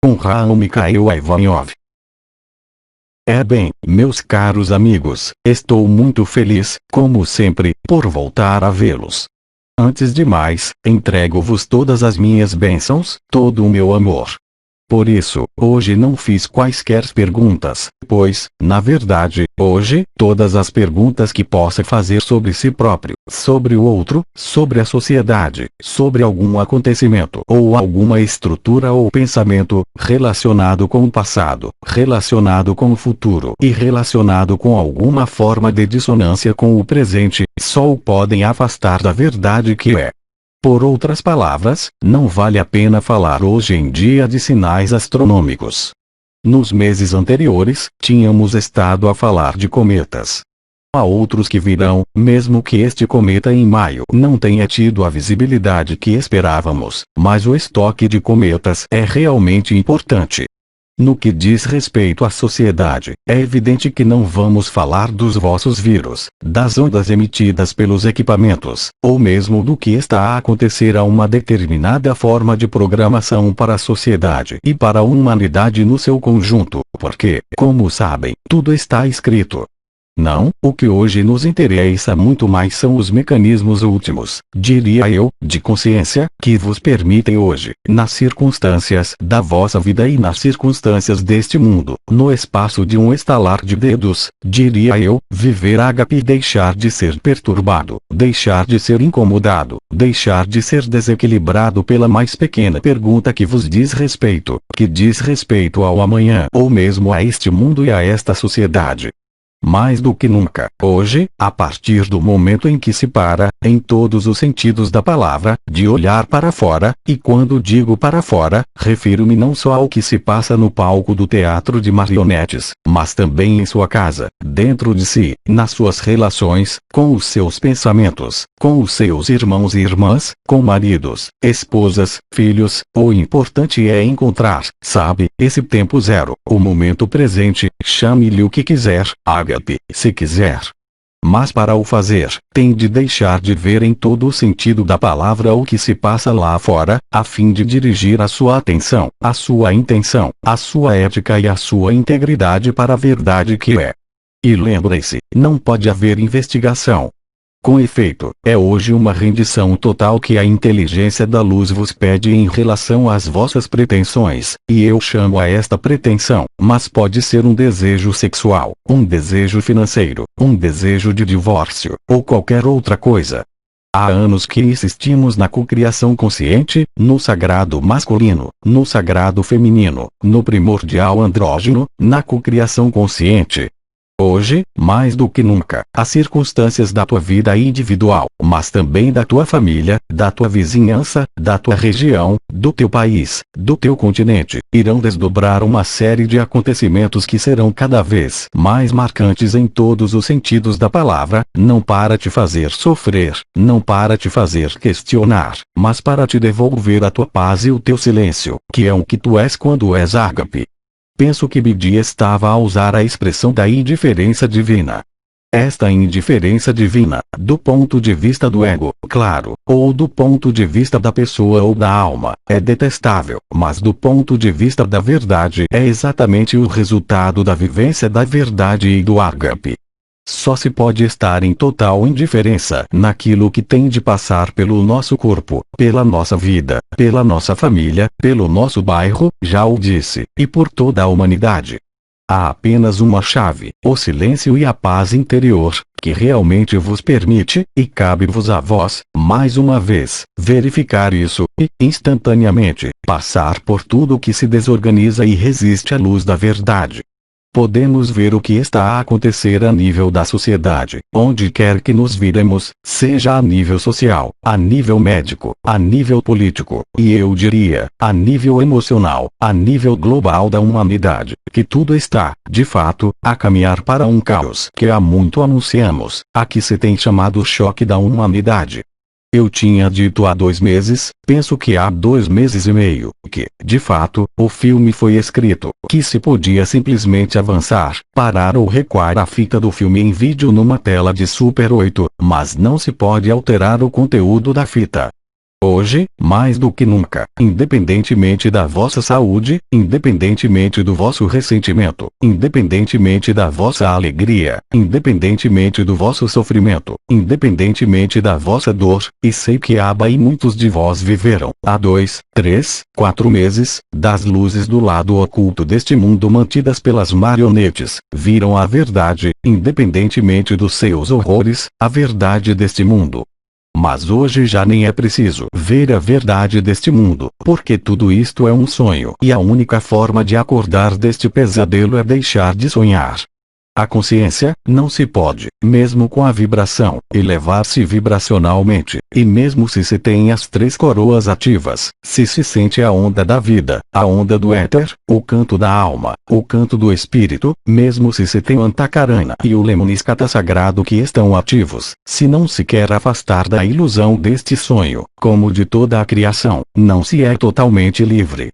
com Raul Mikhail Ivanov. Bem, meus caros amigos, estou muito feliz, como sempre, por voltar a vê-los. Antes de mais, entrego-vos todas as minhas bênçãos, todo o meu amor. Por isso, hoje não fiz quaisquer perguntas, pois, na verdade, hoje, todas as perguntas que possa fazer sobre si próprio, sobre o outro, sobre a sociedade, sobre algum acontecimento ou alguma estrutura ou pensamento, relacionado com o passado, relacionado com o futuro e relacionado com alguma forma de dissonância com o presente, só o podem afastar da verdade que é. Por outras palavras, não vale a pena falar hoje em dia de sinais astronômicos. Nos meses anteriores, tínhamos estado a falar de cometas. Há outros que virão, mesmo que este cometa em maio não tenha tido a visibilidade que esperávamos, mas o estoque de cometas é realmente importante. No que diz respeito à sociedade, é evidente que não vamos falar dos vossos vírus, das ondas emitidas pelos equipamentos, ou mesmo do que está a acontecer a uma determinada forma de programação para a sociedade e para a humanidade no seu conjunto, porque, como sabem, tudo está escrito. Não, o que hoje nos interessa muito mais são os mecanismos últimos, diria eu, de consciência, que vos permitem hoje, nas circunstâncias da vossa vida e nas circunstâncias deste mundo, no espaço de um estalar de dedos, diria eu, viver ágape e deixar de ser perturbado, deixar de ser incomodado, deixar de ser desequilibrado pela mais pequena pergunta que vos diz respeito, que diz respeito ao amanhã, ou mesmo a este mundo e a esta sociedade. Mais do que nunca, hoje, a partir do momento em que se para, em todos os sentidos da palavra, de olhar para fora, e quando digo para fora, refiro-me não só ao que se passa no palco do teatro de marionetes, mas também em sua casa, dentro de si, nas suas relações, com os seus pensamentos, com os seus irmãos e irmãs, com maridos, esposas, filhos. O importante é encontrar, sabe, esse tempo zero, o momento presente, chame-lhe o que quiser, se quiser. Mas para o fazer, tem de deixar de ver em todo o sentido da palavra o que se passa lá fora, a fim de dirigir a sua atenção, a sua intenção, a sua ética e a sua integridade para a verdade que é. E lembre-se, não pode haver investigação. Com efeito, é hoje uma rendição total que a inteligência da luz vos pede em relação às vossas pretensões, e eu chamo a esta pretensão, mas pode ser um desejo sexual, um desejo financeiro, um desejo de divórcio, ou qualquer outra coisa. Há anos que insistimos na cocriação consciente, no sagrado masculino, no sagrado feminino, no primordial andrógeno, na cocriação consciente. Hoje, mais do que nunca, as circunstâncias da tua vida individual, mas também da tua família, da tua vizinhança, da tua região, do teu país, do teu continente, irão desdobrar uma série de acontecimentos que serão cada vez mais marcantes em todos os sentidos da palavra, não para te fazer sofrer, não para te fazer questionar, mas para te devolver a tua paz e o teu silêncio, que é o que tu és quando és ágape. Penso que Bidi estava a usar a expressão da indiferença divina. Esta indiferença divina, do ponto de vista do ego, claro, ou do ponto de vista da pessoa ou da alma, é detestável, mas do ponto de vista da verdade é exatamente o resultado da vivência da verdade e do ágape. Só se pode estar em total indiferença naquilo que tem de passar pelo nosso corpo, pela nossa vida, pela nossa família, pelo nosso bairro, já o disse, e por toda a humanidade. Há apenas uma chave, o silêncio e a paz interior, que realmente vos permite, e cabe-vos a vós, mais uma vez, verificar isso, e, instantaneamente, passar por tudo que se desorganiza e resiste à luz da verdade. Podemos ver o que está a acontecer a nível da sociedade, onde quer que nos viremos, seja a nível social, a nível médico, a nível político, e eu diria, a nível emocional, a nível global da humanidade, que tudo está, de fato, a caminhar para um caos que há muito anunciamos, a que se tem chamado choque da humanidade. Eu tinha dito há 2 meses, penso que há 2 meses e meio, que, de fato, o filme foi escrito, que se podia simplesmente avançar, parar ou recuar a fita do filme em vídeo numa tela de Super 8, mas não se pode alterar o conteúdo da fita. Hoje, mais do que nunca, independentemente da vossa saúde, independentemente do vosso ressentimento, independentemente da vossa alegria, independentemente do vosso sofrimento, independentemente da vossa dor, e sei que Abba e muitos de vós viveram, há 2, 3, 4 meses, das luzes do lado oculto deste mundo mantidas pelas marionetes, viram a verdade, independentemente dos seus horrores, a verdade deste mundo. Mas hoje já nem é preciso ver a verdade deste mundo, porque tudo isto é um sonho e a única forma de acordar deste pesadelo é deixar de sonhar. A consciência não se pode, mesmo com a vibração, elevar-se vibracionalmente, e mesmo se tem as 3 coroas ativas, se sente a onda da vida, a onda do éter, o canto da alma, o canto do espírito, mesmo se tem o Antakarana e o Lemniscata sagrado que estão ativos, se não se quer afastar da ilusão deste sonho, como de toda a criação, não se é totalmente livre.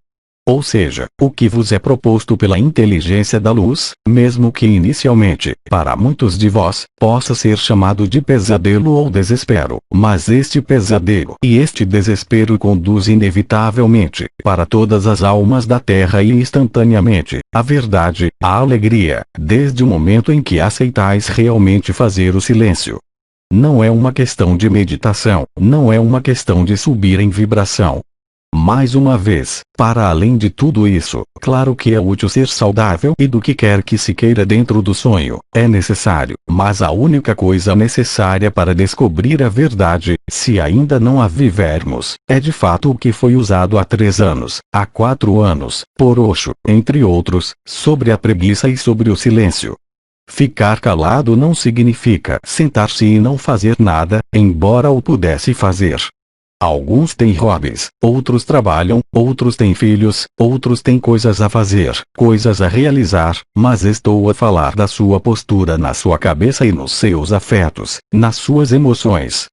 Ou seja, o que vos é proposto pela inteligência da luz, mesmo que inicialmente, para muitos de vós, possa ser chamado de pesadelo ou desespero, mas este pesadelo e este desespero conduz inevitavelmente, para todas as almas da Terra e instantaneamente, a verdade, a alegria, desde o momento em que aceitais realmente fazer o silêncio. Não é uma questão de meditação, não é uma questão de subir em vibração. Mais uma vez, para além de tudo isso, claro que é útil ser saudável e do que quer que se queira dentro do sonho, é necessário, mas a única coisa necessária para descobrir a verdade, se ainda não a vivermos, é de fato o que foi usado há 3 anos, há 4 anos, por Osho, entre outros, sobre a preguiça e sobre o silêncio. Ficar calado não significa sentar-se e não fazer nada, embora o pudesse fazer. Alguns têm hobbies, outros trabalham, outros têm filhos, outros têm coisas a fazer, coisas a realizar, mas estou a falar da sua postura na sua cabeça e nos seus afetos, nas suas emoções.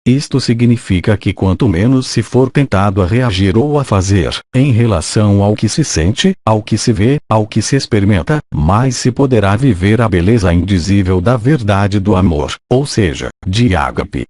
Isto significa que quanto menos se for tentado a reagir ou a fazer, em relação ao que se sente, ao que se vê, ao que se experimenta, mais se poderá viver a beleza indizível da verdade do amor, ou seja, de ágape.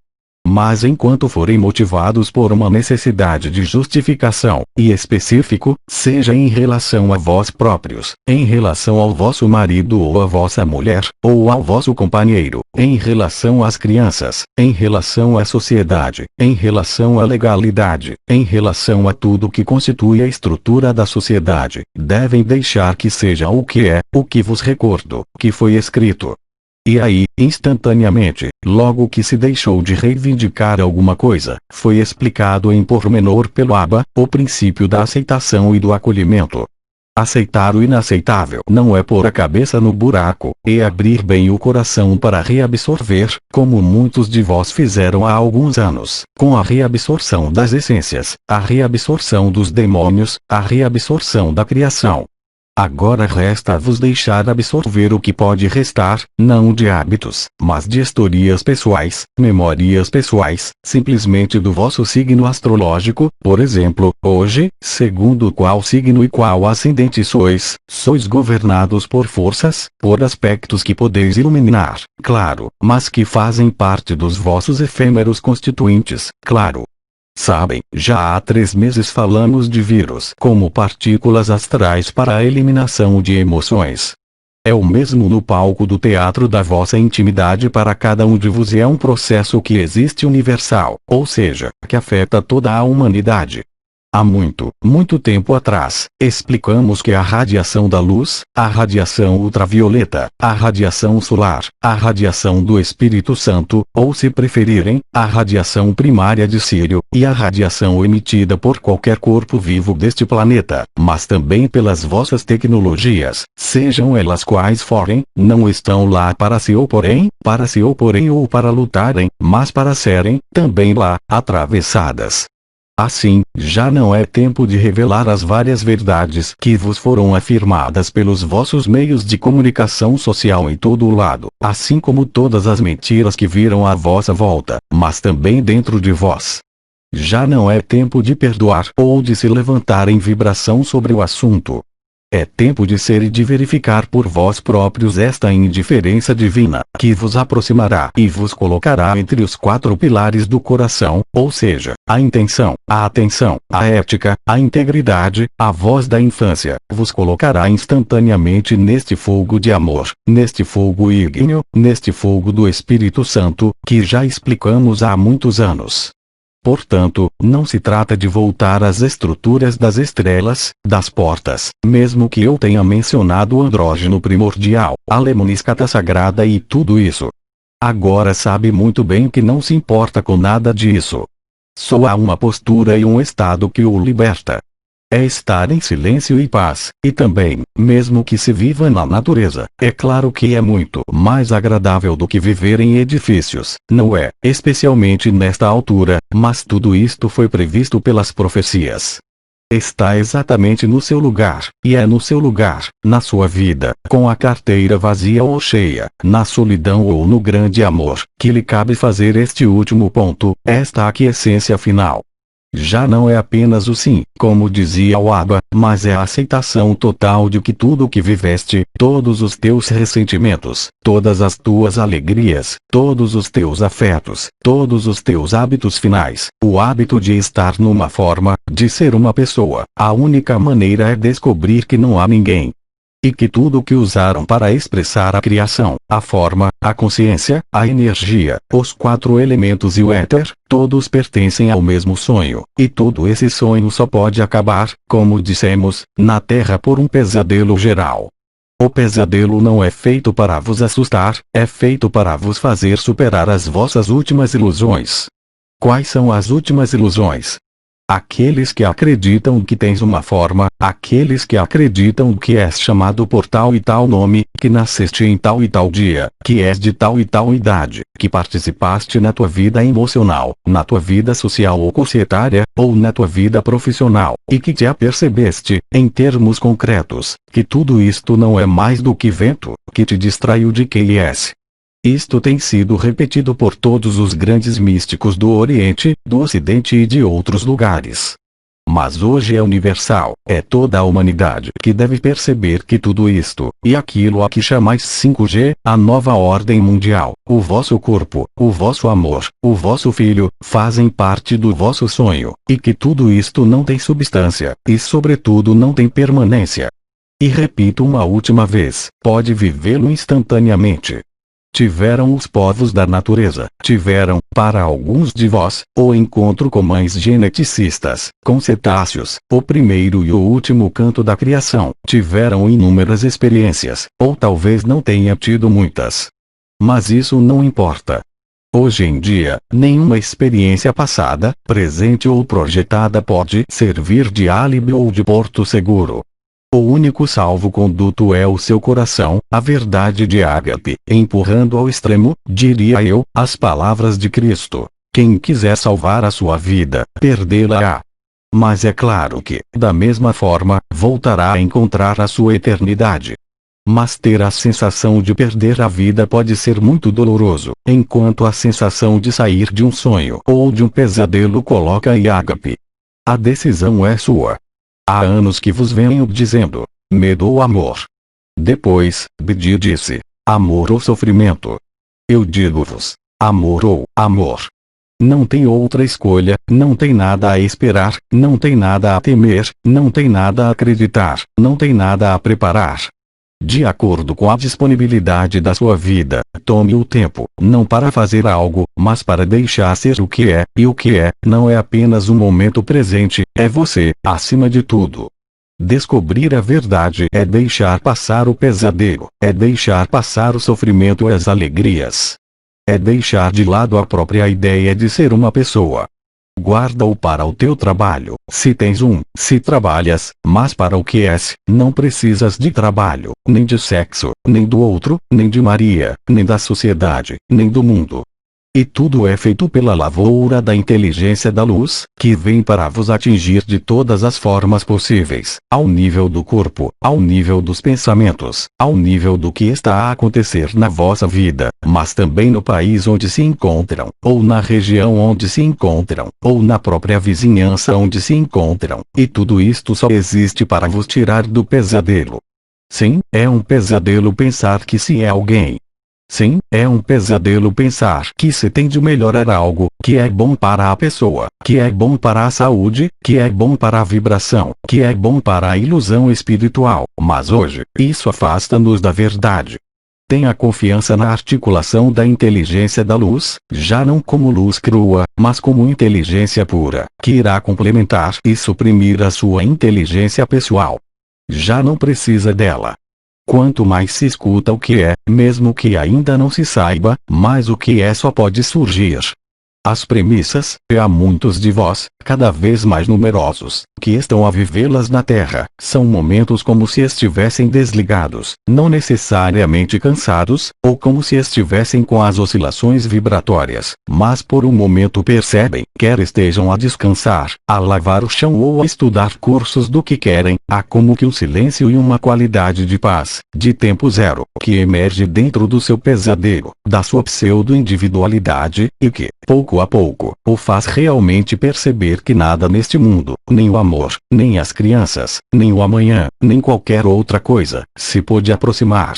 Mas enquanto forem motivados por uma necessidade de justificação, e específico, seja em relação a vós próprios, em relação ao vosso marido ou à vossa mulher, ou ao vosso companheiro, em relação às crianças, em relação à sociedade, em relação à legalidade, em relação a tudo que constitui a estrutura da sociedade, devem deixar que seja o que vos recordo, que foi escrito. E aí, instantaneamente, logo que se deixou de reivindicar alguma coisa, foi explicado em pormenor pelo Abba, o princípio da aceitação e do acolhimento. Aceitar o inaceitável não é pôr a cabeça no buraco, é abrir bem o coração para reabsorver, como muitos de vós fizeram há alguns anos, com a reabsorção das essências, a reabsorção dos demônios, a reabsorção da criação. Agora resta-vos deixar absorver o que pode restar, não de hábitos, mas de historias pessoais, memórias pessoais, simplesmente do vosso signo astrológico, por exemplo, hoje, segundo qual signo e qual ascendente sois governados por forças, por aspectos que podeis iluminar, claro, mas que fazem parte dos vossos efêmeros constituintes, claro. Sabem, já há 3 meses falamos de vírus como partículas astrais para a eliminação de emoções. É o mesmo no palco do teatro da vossa intimidade para cada um de vós e é um processo que existe universal, ou seja, que afeta toda a humanidade. Há muito, muito tempo atrás, explicamos que a radiação da luz, a radiação ultravioleta, a radiação solar, a radiação do Espírito Santo, ou se preferirem, a radiação primária de Sírio, e a radiação emitida por qualquer corpo vivo deste planeta, mas também pelas vossas tecnologias, sejam elas quais forem, não estão lá para se oporem ou para lutarem, mas para serem, também lá, atravessadas. Assim, já não é tempo de revelar as várias verdades que vos foram afirmadas pelos vossos meios de comunicação social em todo o lado, assim como todas as mentiras que viram à vossa volta, mas também dentro de vós. Já não é tempo de perdoar ou de se levantar em vibração sobre o assunto. É tempo de ser e de verificar por vós próprios esta indiferença divina, que vos aproximará e vos colocará entre os 4 pilares do coração, ou seja, a intenção, a atenção, a ética, a integridade, a voz da infância, vos colocará instantaneamente neste fogo de amor, neste fogo ígneo, neste fogo do Espírito Santo, que já explicamos há muitos anos. Portanto, não se trata de voltar às estruturas das estrelas, das portas, mesmo que eu tenha mencionado o andrógeno primordial, a lemniscata sagrada e tudo isso. Agora sabe muito bem que não se importa com nada disso. Só há uma postura e um estado que o liberta. É estar em silêncio e paz, e também, mesmo que se viva na natureza, é claro que é muito mais agradável do que viver em edifícios, não é, especialmente nesta altura, mas tudo isto foi previsto pelas profecias. Está exatamente no seu lugar, e é no seu lugar, na sua vida, com a carteira vazia ou cheia, na solidão ou no grande amor, que lhe cabe fazer este último ponto, esta aquiescência final. Já não é apenas o sim, como dizia o Abba, mas é a aceitação total de que tudo o que viveste, todos os teus ressentimentos, todas as tuas alegrias, todos os teus afetos, todos os teus hábitos finais, o hábito de estar numa forma, de ser uma pessoa, a única maneira é descobrir que não há ninguém. E que tudo o que usaram para expressar a criação, a forma, a consciência, a energia, os 4 elementos e o éter, todos pertencem ao mesmo sonho, e todo esse sonho só pode acabar, como dissemos, na Terra por um pesadelo geral. O pesadelo não é feito para vos assustar, é feito para vos fazer superar as vossas últimas ilusões. Quais são as últimas ilusões? Aqueles que acreditam que tens uma forma, aqueles que acreditam que és chamado por tal e tal nome, que nasceste em tal e tal dia, que és de tal e tal idade, que participaste na tua vida emocional, na tua vida social ou societária, ou na tua vida profissional, e que te apercebeste, em termos concretos, que tudo isto não é mais do que vento, que te distraiu de quem és. Isto tem sido repetido por todos os grandes místicos do Oriente, do Ocidente e de outros lugares. Mas hoje é universal, é toda a humanidade que deve perceber que tudo isto, e aquilo a que chamais 5G, a nova ordem mundial, o vosso corpo, o vosso amor, o vosso filho, fazem parte do vosso sonho, e que tudo isto não tem substância, e sobretudo não tem permanência. E repito uma última vez, pode vivê-lo instantaneamente. Tiveram os povos da natureza, tiveram, para alguns de vós, o encontro com mães geneticistas, com cetáceos, o primeiro e o último canto da criação, tiveram inúmeras experiências, ou talvez não tenha tido muitas. Mas isso não importa. Hoje em dia, nenhuma experiência passada, presente ou projetada pode servir de álibi ou de porto seguro. O único salvo-conduto é o seu coração, a verdade de ágape, empurrando ao extremo, diria eu, as palavras de Cristo. Quem quiser salvar a sua vida, perdê-la-á. Mas é claro que, da mesma forma, voltará a encontrar a sua eternidade. Mas ter a sensação de perder a vida pode ser muito doloroso, enquanto a sensação de sair de um sonho ou de um pesadelo coloca em ágape. A decisão é sua. Há anos que vos venho dizendo, medo ou amor. Depois, Bidi disse, amor ou sofrimento. Eu digo-vos, amor ou amor. Não tem outra escolha, não tem nada a esperar, não tem nada a temer, não tem nada a acreditar, não tem nada a preparar. De acordo com a disponibilidade da sua vida, tome o tempo, não para fazer algo, mas para deixar ser o que é, e o que é, não é apenas um momento presente, é você, acima de tudo. Descobrir a verdade é deixar passar o pesadelo, é deixar passar o sofrimento e as alegrias. É deixar de lado a própria ideia de ser uma pessoa. Guarda-o para o teu trabalho, se tens um, se trabalhas, mas para o que és, não precisas de trabalho, nem de sexo, nem do outro, nem de Maria, nem da sociedade, nem do mundo. e tudo é feito pela lavoura da inteligência da luz, que vem para vos atingir de todas as formas possíveis, ao nível do corpo, ao nível dos pensamentos, ao nível do que está a acontecer na vossa vida, mas também no país onde se encontram, ou na região onde se encontram, ou na própria vizinhança onde se encontram, e tudo isto só existe para vos tirar do pesadelo. Sim, é um pesadelo pensar que se é alguém. Sim, é um pesadelo pensar que se tem de melhorar algo, que é bom para a pessoa, que é bom para a saúde, que é bom para a vibração, que é bom para a ilusão espiritual, mas hoje, isso afasta-nos da verdade. Tenha confiança na articulação da inteligência da luz, já não como luz crua, mas como inteligência pura, que irá complementar e suprimir a sua inteligência pessoal. Já não precisa dela. Quanto mais se escuta o que é, mesmo que ainda não se saiba, mais o que é só pode surgir. As premissas, e há muitos de vós, cada vez mais numerosos, que estão a vivê-las na Terra, são momentos como se estivessem desligados, não necessariamente cansados, ou como se estivessem com as oscilações vibratórias, mas por um momento percebem, quer estejam a descansar, a lavar o chão ou a estudar cursos do que querem, há como que um silêncio e uma qualidade de paz, de tempo zero, que emerge dentro do seu pesadelo, da sua pseudo-individualidade, e que, pouco a pouco, o faz realmente perceber que nada neste mundo, nem o amor, nem as crianças, nem o amanhã, nem qualquer outra coisa, se pode aproximar.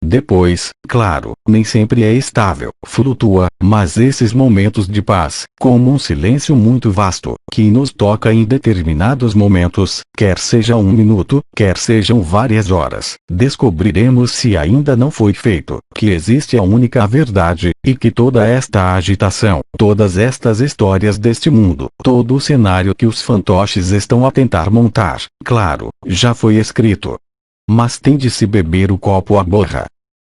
Depois, claro, nem sempre é estável, flutua, mas esses momentos de paz, como um silêncio muito vasto, que nos toca em determinados momentos, quer seja um minuto, quer sejam várias horas, descobriremos se ainda não foi feito, que existe a única verdade, e que toda esta agitação, todas estas histórias deste mundo, todo o cenário que os fantoches estão a tentar montar, claro, já foi escrito. Mas tem de se beber o copo à borra.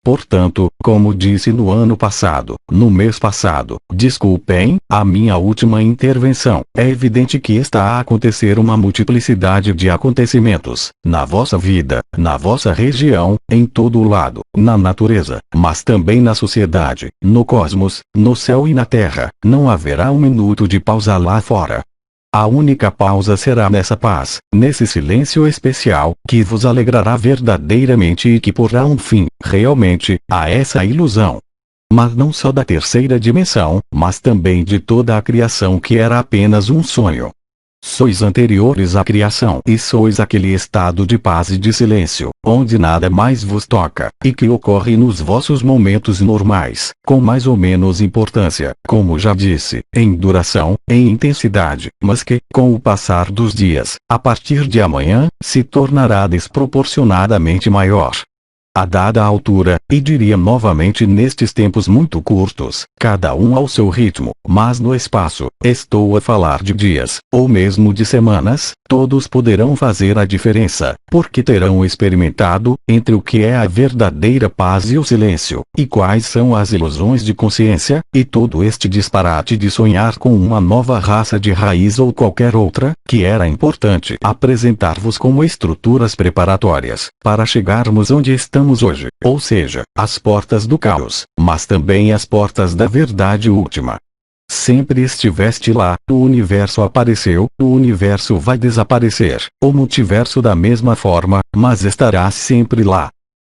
Portanto, como disse no ano passado, no mês passado, desculpem, a minha última intervenção, é evidente que está a acontecer uma multiplicidade de acontecimentos, na vossa vida, na vossa região, em todo o lado, na natureza, mas também na sociedade, no cosmos, no céu e na terra, não haverá um minuto de pausa lá fora. A única pausa será nessa paz, nesse silêncio especial, que vos alegrará verdadeiramente e que porá um fim, realmente, a essa ilusão. Mas não só da terceira dimensão, mas também de toda a criação que era apenas um sonho. Sois anteriores à criação e sois aquele estado de paz e de silêncio, onde nada mais vos toca, e que ocorre nos vossos momentos normais, com mais ou menos importância, como já disse, em duração, em intensidade, mas que, com o passar dos dias, a partir de amanhã, se tornará desproporcionadamente maior. A dada altura, e diria novamente nestes tempos muito curtos, cada um ao seu ritmo, mas no espaço, estou a falar de dias, ou mesmo de semanas, todos poderão fazer a diferença, porque terão experimentado, entre o que é a verdadeira paz e o silêncio, e quais são as ilusões de consciência, e todo este disparate de sonhar com uma nova raça de raiz ou qualquer outra, que era importante apresentar-vos como estruturas preparatórias, para chegarmos onde estamos hoje, ou seja, as portas do caos, mas também as portas da verdade última. Sempre estiveste lá, o universo apareceu, o universo vai desaparecer, o multiverso da mesma forma, mas estará sempre lá.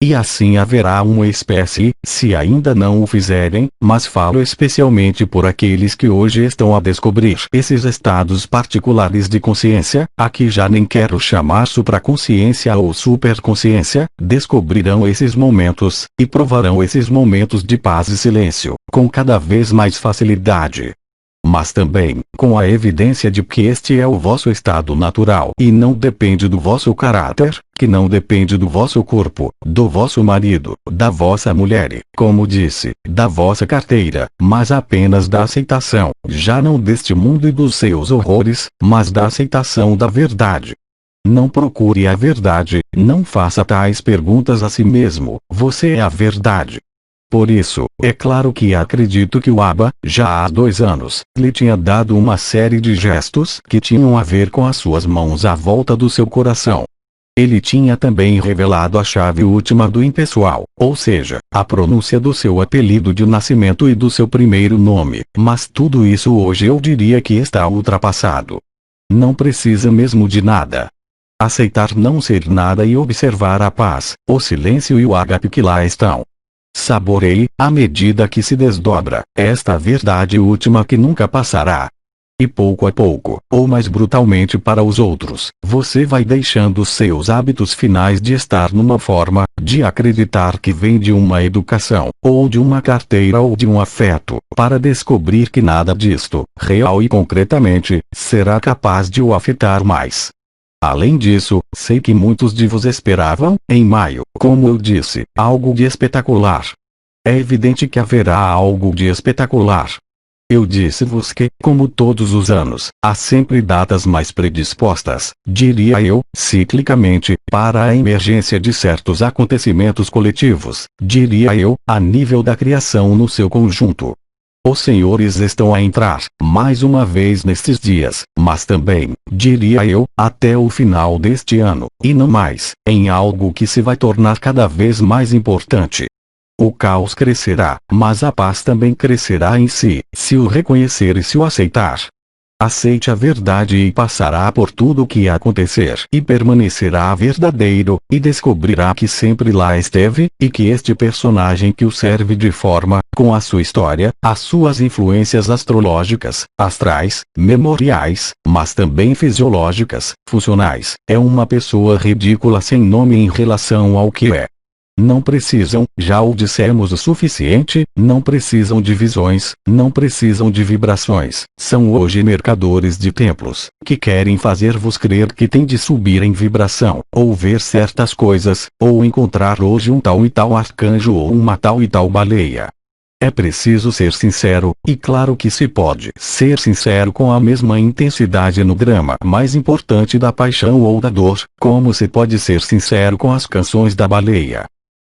E assim haverá uma espécie, se ainda não o fizerem, mas falo especialmente por aqueles que hoje estão a descobrir esses estados particulares de consciência, aqui já nem quero chamar supraconsciência ou superconsciência, descobrirão esses momentos, e provarão esses momentos de paz e silêncio, com cada vez mais facilidade. Mas também, com a evidência de que este é o vosso estado natural e não depende do vosso caráter, que não depende do vosso corpo, do vosso marido, da vossa mulher, como disse, da vossa carteira, mas apenas da aceitação, já não deste mundo e dos seus horrores, mas da aceitação da verdade. Não procure a verdade, não faça tais perguntas a si mesmo, você é a verdade. Por isso, é claro que acredito que o Abba, já há 2 anos, lhe tinha dado uma série de gestos que tinham a ver com as suas mãos à volta do seu coração. Ele tinha também revelado a chave última do impessoal, ou seja, a pronúncia do seu apelido de nascimento e do seu primeiro nome, mas tudo isso hoje eu diria que está ultrapassado. Não precisa mesmo de nada. Aceitar não ser nada e observar a paz, o silêncio e o ágape que lá estão. Saboreie, à medida que se desdobra, esta verdade última que nunca passará. E pouco a pouco, ou mais brutalmente para os outros, você vai deixando seus hábitos finais de estar numa forma, de acreditar que vem de uma educação, ou de uma carteira ou de um afeto, para descobrir que nada disto, real e concretamente, será capaz de o afetar mais. Além disso, sei que muitos de vos esperavam, em maio, como eu disse, algo de espetacular. É evidente que haverá algo de espetacular. Eu disse-vos que, como todos os anos, há sempre datas mais predispostas, diria eu, ciclicamente, para a emergência de certos acontecimentos coletivos, diria eu, a nível da criação no seu conjunto. Os senhores estão a entrar, mais uma vez nestes dias, mas também, diria eu, até o final deste ano, e não mais, em algo que se vai tornar cada vez mais importante. O caos crescerá, mas a paz também crescerá em si, se o reconhecer e se o aceitar. Aceite a verdade e passará por tudo o que acontecer e permanecerá verdadeiro, e descobrirá que sempre lá esteve, e que este personagem que o serve de forma, com a sua história, as suas influências astrológicas, astrais, memoriais, mas também fisiológicas, funcionais, é uma pessoa ridícula sem nome em relação ao que é. Não precisam, já o dissemos o suficiente, não precisam de visões, não precisam de vibrações. São hoje mercadores de templos, que querem fazer-vos crer que tem de subir em vibração, ou ver certas coisas, ou encontrar hoje um tal e tal arcanjo ou uma tal e tal baleia. É preciso ser sincero, e claro que se pode ser sincero com a mesma intensidade no drama mais importante da paixão ou da dor, como se pode ser sincero com as canções da baleia.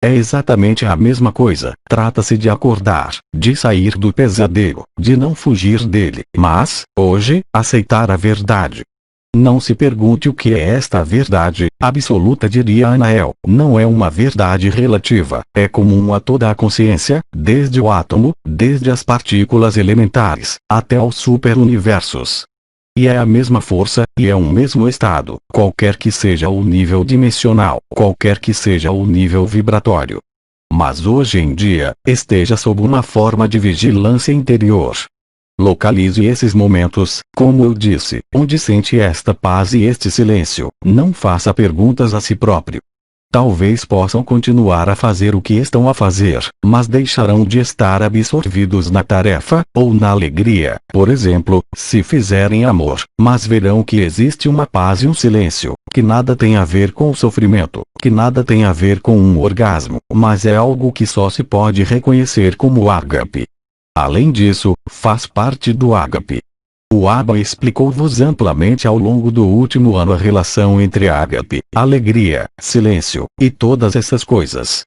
É exatamente a mesma coisa, trata-se de acordar, de sair do pesadelo, de não fugir dele, mas, hoje, aceitar a verdade. Não se pergunte o que é esta verdade, absoluta diria Anael, não é uma verdade relativa, é comum a toda a consciência, desde o átomo, desde as partículas elementares, até aos superuniversos. E é a mesma força, e é um mesmo estado, qualquer que seja o nível dimensional, qualquer que seja o nível vibratório. Mas hoje em dia, esteja sob uma forma de vigilância interior. Localize esses momentos, como eu disse, onde sente esta paz e este silêncio, não faça perguntas a si próprio. Talvez possam continuar a fazer o que estão a fazer, mas deixarão de estar absorvidos na tarefa, ou na alegria, por exemplo, se fizerem amor, mas verão que existe uma paz e um silêncio, que nada tem a ver com o sofrimento, que nada tem a ver com um orgasmo, mas é algo que só se pode reconhecer como ágape. Além disso, faz parte do ágape. O Abba explicou-vos amplamente ao longo do último ano a relação entre ágape, alegria, silêncio, e todas essas coisas.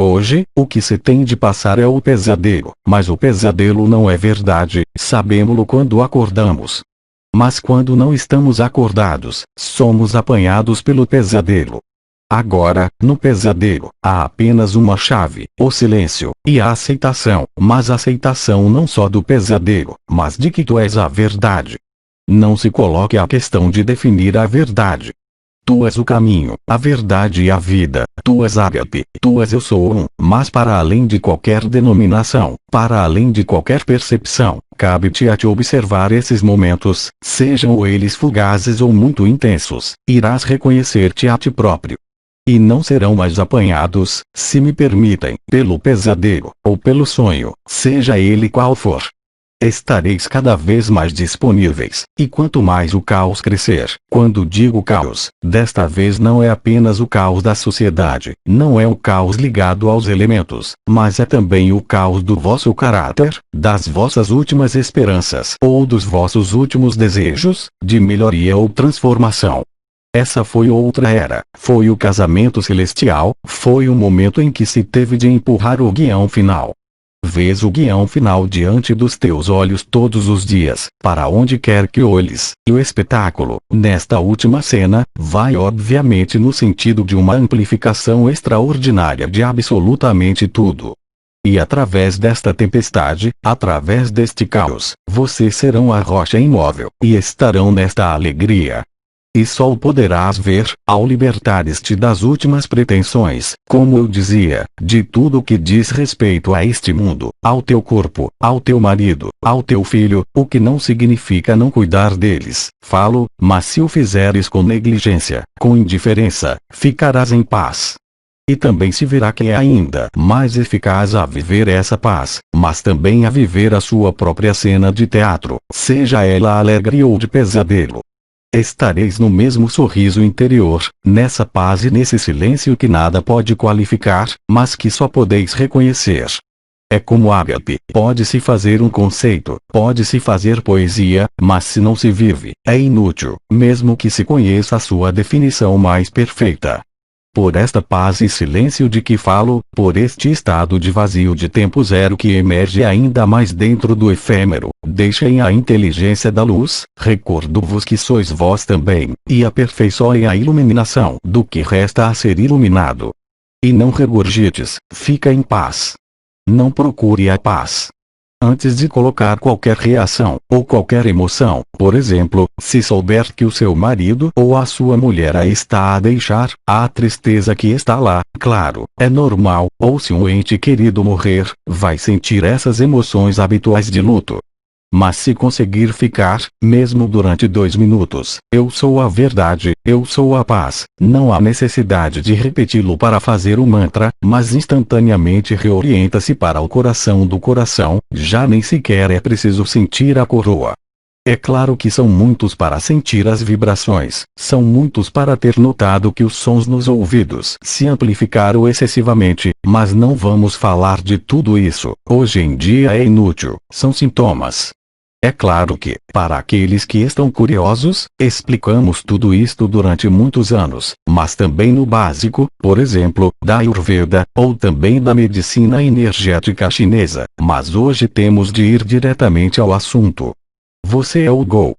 Hoje, o que se tem de passar é o pesadelo, mas o pesadelo não é verdade, sabemo-lo quando acordamos. Mas quando não estamos acordados, somos apanhados pelo pesadelo. Agora, no pesadelo, há apenas uma chave, o silêncio, e a aceitação, mas a aceitação não só do pesadelo, mas de que tu és a verdade. Não se coloque a questão de definir a verdade. Tu és o caminho, a verdade e a vida, tu és ágape, tu és eu sou um, mas para além de qualquer denominação, para além de qualquer percepção, cabe-te a te observar esses momentos, sejam eles fugazes ou muito intensos, irás reconhecer-te a ti próprio. E não serão mais apanhados, se me permitem, pelo pesadelo, ou pelo sonho, seja ele qual for. Estareis cada vez mais disponíveis, e quanto mais o caos crescer, quando digo caos, desta vez não é apenas o caos da sociedade, não é o caos ligado aos elementos, mas é também o caos do vosso caráter, das vossas últimas esperanças, ou dos vossos últimos desejos, de melhoria ou transformação. Essa foi outra era, foi o casamento celestial, foi o momento em que se teve de empurrar o guião final. Vês o guião final diante dos teus olhos todos os dias, para onde quer que olhes, e o espetáculo, nesta última cena, vai obviamente no sentido de uma amplificação extraordinária de absolutamente tudo. E através desta tempestade, através deste caos, vocês serão a rocha imóvel, e estarão nesta alegria. E só o poderás ver, ao libertares-te das últimas pretensões, como eu dizia, de tudo que diz respeito a este mundo, ao teu corpo, ao teu marido, ao teu filho, o que não significa não cuidar deles, falo, mas se o fizeres com negligência, com indiferença, ficarás em paz. E também se verá que é ainda mais eficaz a viver essa paz, mas também a viver a sua própria cena de teatro, seja ela alegre ou de pesadelo. Estareis no mesmo sorriso interior, nessa paz e nesse silêncio que nada pode qualificar, mas que só podeis reconhecer. É como ágape, pode-se fazer um conceito, pode-se fazer poesia, mas se não se vive, é inútil, mesmo que se conheça a sua definição mais perfeita. Por esta paz e silêncio de que falo, por este estado de vazio de tempo zero que emerge ainda mais dentro do efêmero, deixem a inteligência da luz, recordo-vos que sois vós também, e aperfeiçoem a iluminação do que resta a ser iluminado. E não regurgites, fica em paz. Não procure a paz. Antes de colocar qualquer reação, ou qualquer emoção, por exemplo, se souber que o seu marido ou a sua mulher a está a deixar, a tristeza que está lá, claro, é normal, ou se um ente querido morrer, vai sentir essas emoções habituais de luto. Mas se conseguir ficar, mesmo durante 2 minutos, eu sou a verdade, eu sou a paz, não há necessidade de repeti-lo para fazer o mantra, mas instantaneamente reorienta-se para o coração do coração, já nem sequer é preciso sentir a coroa. É claro que são muitos para sentir as vibrações, são muitos para ter notado que os sons nos ouvidos se amplificaram excessivamente, mas não vamos falar de tudo isso, hoje em dia é inútil, são sintomas. É claro que, para aqueles que estão curiosos, explicamos tudo isto durante muitos anos, mas também no básico, por exemplo, da Ayurveda, ou também da medicina energética chinesa, mas hoje temos de ir diretamente ao assunto. Você é o Go.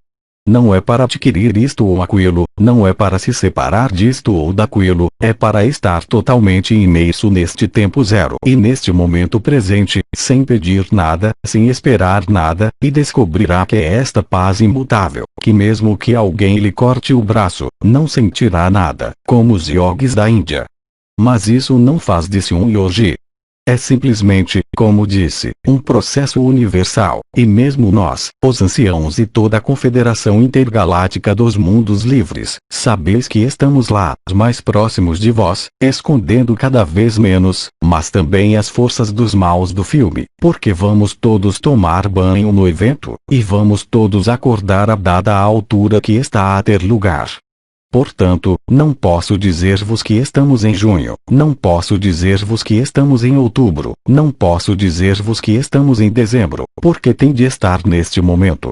Não é para adquirir isto ou aquilo, não é para se separar disto ou daquilo, é para estar totalmente imerso neste tempo zero e neste momento presente, sem pedir nada, sem esperar nada, e descobrirá que é esta paz imutável, que mesmo que alguém lhe corte o braço, não sentirá nada, como os yogis da Índia. Mas isso não faz disso um yogi. É simplesmente, como disse, um processo universal, e mesmo nós, os anciãos e toda a Confederação Intergaláctica dos Mundos Livres, sabeis que estamos lá, mais próximos de vós, escondendo cada vez menos, mas também as forças dos maus do filme, porque vamos todos tomar banho no evento, e vamos todos acordar a dada altura que está a ter lugar. Portanto, não posso dizer-vos que estamos em junho, não posso dizer-vos que estamos em outubro, não posso dizer-vos que estamos em dezembro, porque tem de estar neste momento.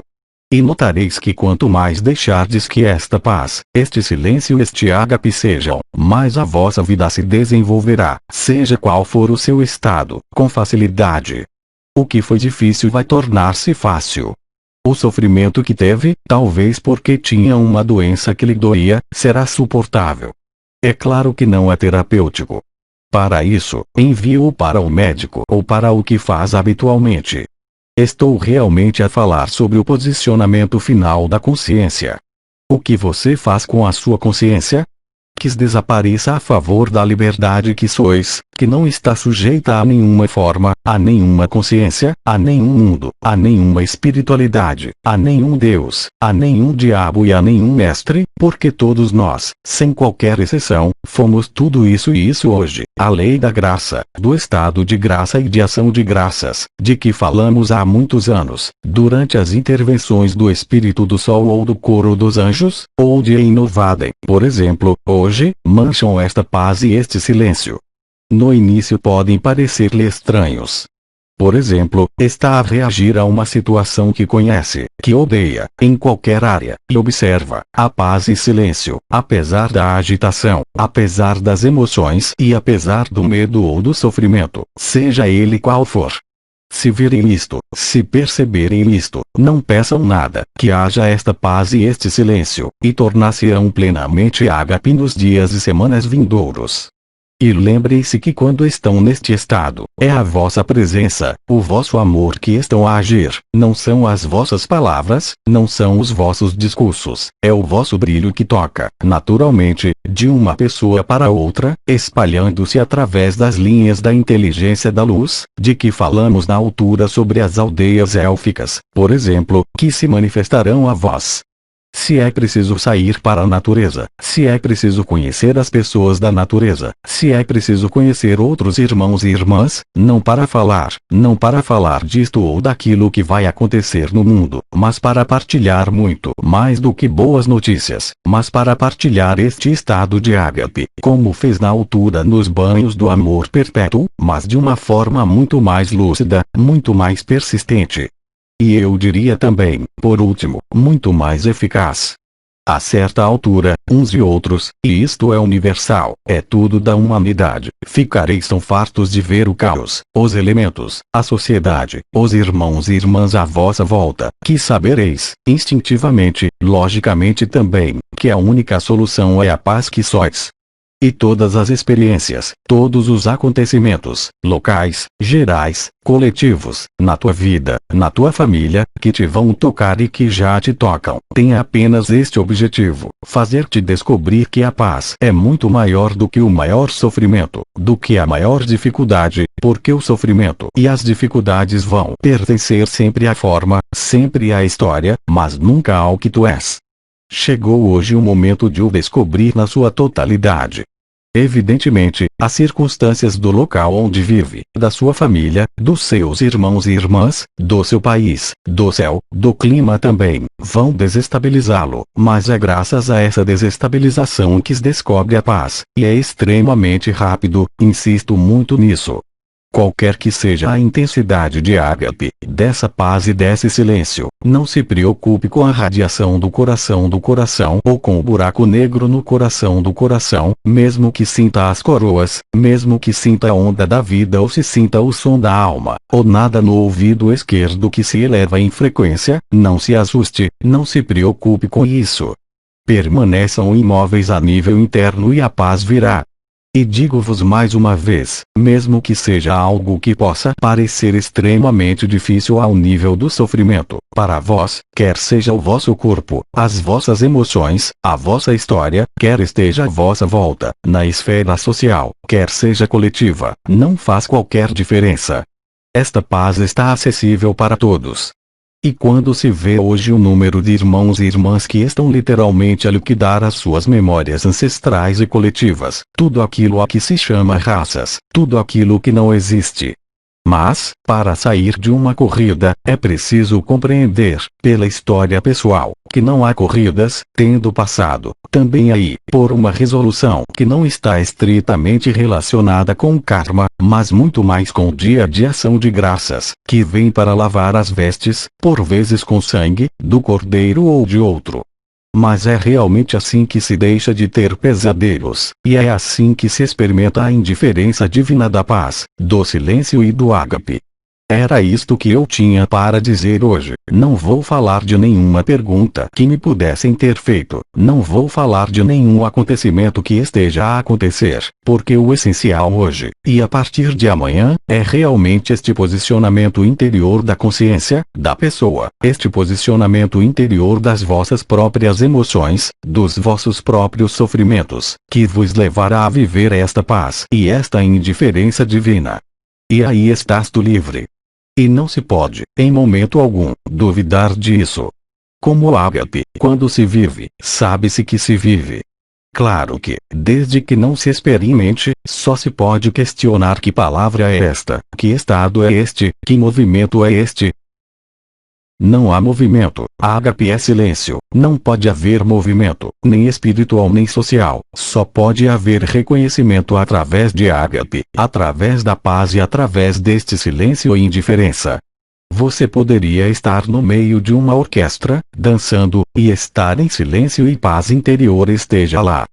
E notareis que quanto mais deixardes que esta paz, este silêncio e este ágape sejam, mais a vossa vida se desenvolverá, seja qual for o seu estado, com facilidade. O que foi difícil vai tornar-se fácil. O sofrimento que teve, talvez porque tinha uma doença que lhe doía, será suportável. É claro que não é terapêutico. Para isso, envie-o para o médico ou para o que faz habitualmente. Estou realmente a falar sobre o posicionamento final da consciência. O que você faz com a sua consciência? Que desapareça a favor da liberdade que sois, que não está sujeita a nenhuma forma, a nenhuma consciência, a nenhum mundo, a nenhuma espiritualidade, a nenhum Deus, a nenhum diabo e a nenhum mestre, porque todos nós, sem qualquer exceção, fomos tudo isso e isso hoje. A lei da graça, do estado de graça e de ação de graças, de que falamos há muitos anos, durante as intervenções do Espírito do Sol ou do Coro dos Anjos, ou de Einovaden, por exemplo, hoje, mancham esta paz e este silêncio. No início podem parecer-lhe estranhos. Por exemplo, está a reagir a uma situação que conhece, que odeia, em qualquer área, e observa, a paz e silêncio, apesar da agitação, apesar das emoções e apesar do medo ou do sofrimento, seja ele qual for. Se virem isto, se perceberem isto, não peçam nada, que haja esta paz e este silêncio, e tornar-se-ão plenamente ágape nos dias e semanas vindouros. E lembrem-se que quando estão neste estado, é a vossa presença, o vosso amor que estão a agir, não são as vossas palavras, não são os vossos discursos, é o vosso brilho que toca, naturalmente, de uma pessoa para outra, espalhando-se através das linhas da inteligência da luz, de que falamos na altura sobre as aldeias élficas, por exemplo, que se manifestarão a vós. Se é preciso sair para a natureza, se é preciso conhecer as pessoas da natureza, se é preciso conhecer outros irmãos e irmãs, não para falar disto ou daquilo que vai acontecer no mundo, mas para partilhar muito mais do que boas notícias, mas para partilhar este estado de ágape, como fez na altura nos banhos do amor perpétuo, mas de uma forma muito mais lúcida, muito mais persistente. E eu diria também, por último, muito mais eficaz. A certa altura, uns e outros, e isto é universal, é tudo da humanidade, ficareis tão fartos de ver o caos, os elementos, a sociedade, os irmãos e irmãs à vossa volta, que sabereis, instintivamente, logicamente também, que a única solução é a paz que sois. E todas as experiências, todos os acontecimentos, locais, gerais, coletivos, na tua vida, na tua família, que te vão tocar e que já te tocam, têm apenas este objetivo: fazer-te descobrir que a paz é muito maior do que o maior sofrimento, do que a maior dificuldade, porque o sofrimento e as dificuldades vão pertencer sempre à forma, sempre à história, mas nunca ao que tu és. Chegou hoje o momento de o descobrir na sua totalidade. Evidentemente, as circunstâncias do local onde vive, da sua família, dos seus irmãos e irmãs, do seu país, do céu, do clima também, vão desestabilizá-lo, mas é graças a essa desestabilização que se descobre a paz, e é extremamente rápido, insisto muito nisso. Qualquer que seja a intensidade de ágape, dessa paz e desse silêncio, não se preocupe com a radiação do coração ou com o buraco negro no coração do coração, mesmo que sinta as coroas, mesmo que sinta a onda da vida ou se sinta o som da alma, ou nada no ouvido esquerdo que se eleva em frequência, não se assuste, não se preocupe com isso. Permaneçam imóveis a nível interno e a paz virá. E digo-vos mais uma vez, mesmo que seja algo que possa parecer extremamente difícil ao nível do sofrimento, para vós, quer seja o vosso corpo, as vossas emoções, a vossa história, quer esteja à vossa volta, na esfera social, quer seja coletiva, não faz qualquer diferença. Esta paz está acessível para todos. E quando se vê hoje o número de irmãos e irmãs que estão literalmente a liquidar as suas memórias ancestrais e coletivas, tudo aquilo a que se chama raças, tudo aquilo que não existe. Mas, para sair de uma corrida, é preciso compreender, pela história pessoal, que não há corridas, tendo passado, também aí, por uma resolução que não está estritamente relacionada com o karma, mas muito mais com o dia de ação de graças, que vem para lavar as vestes, por vezes com sangue, do cordeiro ou de outro. Mas é realmente assim que se deixa de ter pesadelos, e é assim que se experimenta a indiferença divina da paz, do silêncio e do ágape. Era isto que eu tinha para dizer hoje. Não vou falar de nenhuma pergunta que me pudessem ter feito, não vou falar de nenhum acontecimento que esteja a acontecer, porque o essencial hoje, e a partir de amanhã, é realmente este posicionamento interior da consciência, da pessoa, este posicionamento interior das vossas próprias emoções, dos vossos próprios sofrimentos, que vos levará a viver esta paz e esta indiferença divina. E aí estás tu livre. E não se pode, em momento algum, duvidar disso. Como o ágape, quando se vive, sabe-se que se vive. Claro que, desde que não se experimente, só se pode questionar que palavra é esta, que estado é este, que movimento é este. Não há movimento, ágape é silêncio, não pode haver movimento, nem espiritual nem social, só pode haver reconhecimento através de ágape, através da paz e através deste silêncio e indiferença. Você poderia estar no meio de uma orquestra, dançando, e estar em silêncio e paz interior esteja lá.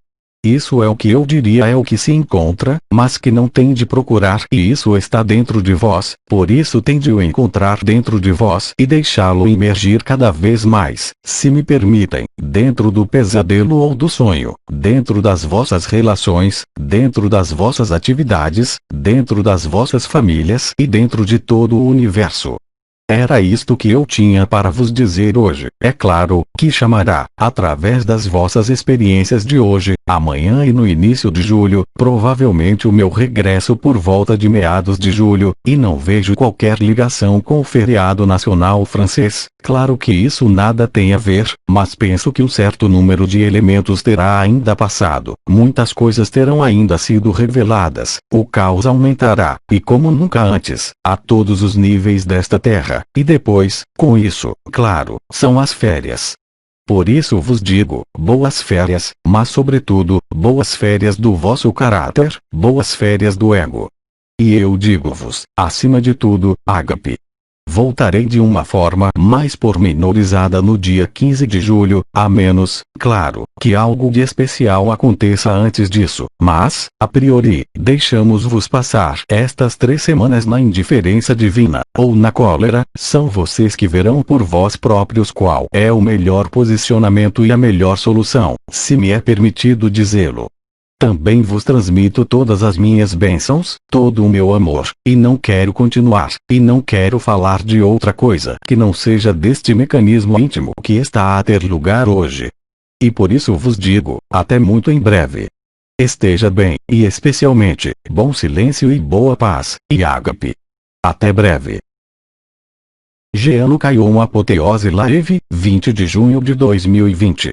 Isso é o que eu diria é o que se encontra, mas que não tem de procurar e isso está dentro de vós, por isso tem de o encontrar dentro de vós e deixá-lo emergir cada vez mais, se me permitem, dentro do pesadelo ou do sonho, dentro das vossas relações, dentro das vossas atividades, dentro das vossas famílias e dentro de todo o universo. Era isto que eu tinha para vos dizer hoje. É claro, que chamará, através das vossas experiências de hoje, amanhã e no início de julho, provavelmente o meu regresso por volta de meados de julho, e não vejo qualquer ligação com o feriado nacional francês. Claro que isso nada tem a ver, mas penso que um certo número de elementos terá ainda passado, muitas coisas terão ainda sido reveladas, o caos aumentará, e como nunca antes, a todos os níveis desta terra, e depois, com isso, claro, são as férias. Por isso vos digo, boas férias, mas sobretudo, boas férias do vosso caráter, boas férias do ego. E eu digo-vos, acima de tudo, ágape. Voltarei de uma forma mais pormenorizada no dia 15 de julho, a menos, claro, que algo de especial aconteça antes disso, mas, a priori, deixamos-vos passar estas 3 semanas na indiferença divina, ou na cólera, são vocês que verão por vós próprios qual é o melhor posicionamento e a melhor solução, se me é permitido dizê-lo. Também vos transmito todas as minhas bênçãos, todo o meu amor, e não quero continuar, e não quero falar de outra coisa que não seja deste mecanismo íntimo que está a ter lugar hoje. E por isso vos digo, até muito em breve. Esteja bem, e especialmente, bom silêncio e boa paz, e ágape. Até breve. Geano Caiu, Apoteose Live, 20 de junho de 2020.